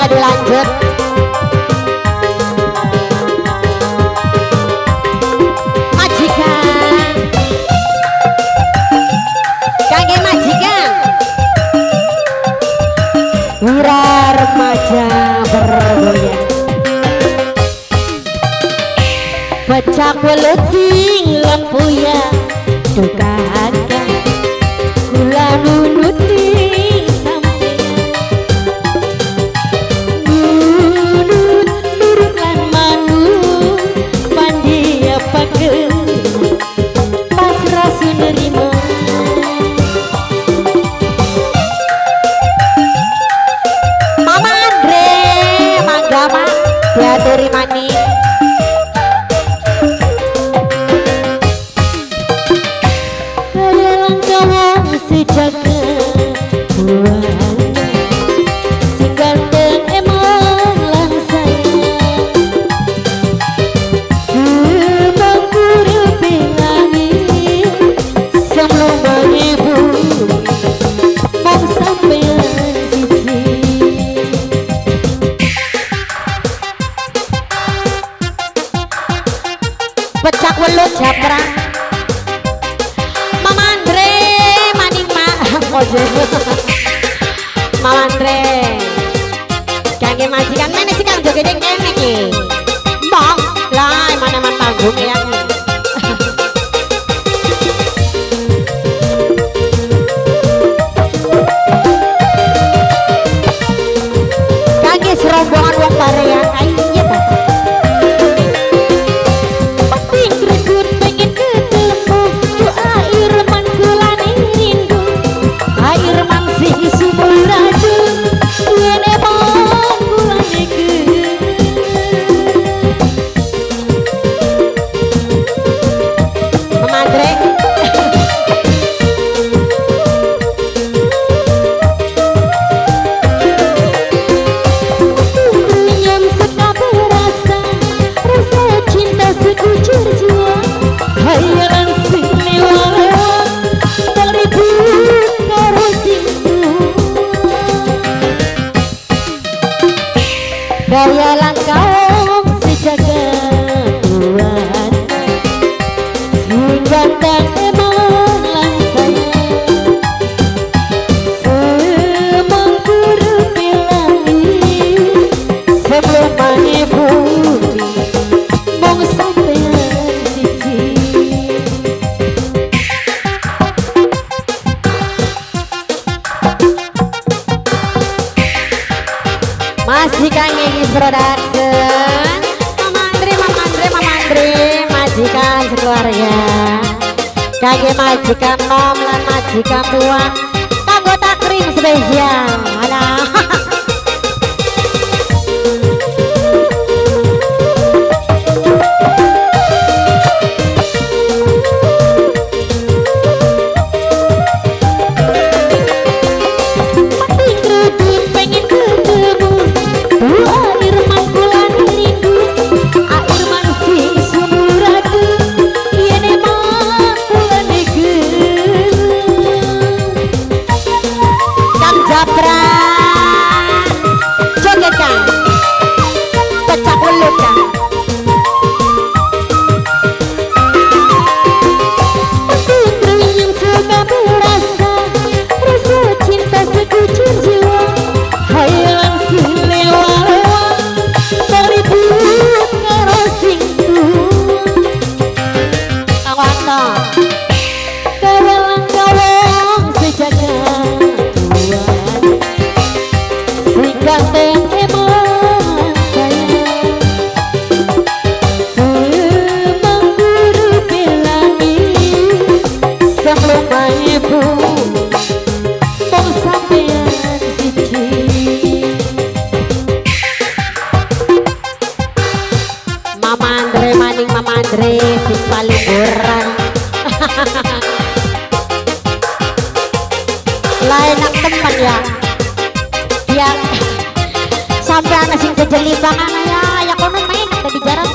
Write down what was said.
mangga dilanjut. Majikan, kangge majikan. Wira remaja bergoyang, pecak welut sing lempuya duka akan kula nunuti sampeyan nunut nurut lan manut pandia pagel pasrah sunerima Mama Andre mangga mak diaturi maning jaga buana si ganteng emang lan sayang semangkur bilangin sebelum ibu mau sampean siji pecak welut japra Mama Andre kangge majikan mana sih kang joget kene iki mbong lah mana man panggung ya kangge serombongan wong parean ayo ta Gaya langkah sejaga buana si ganteng emang lan sayang semangkur bilangin sebelum ibu mau sampean siji masih kangen production Mama Andre majikan sekeluarga kage majikan nom lan majikan tua kanggo takrim spesial ada pecak welut kan yang suka berasa rasa cinta sekucur jiwa hayalan si lewa-lewa terlibut karo sing awakna kawalang sejaga buana si ganteng emang sayang semangkur bilangin sebelum ibu mau sampean siji Mama Andre maning Mama Andre si paling orang lain nak teman ya biar sampai anak sing kejelimbangan ya kono main ada di jarak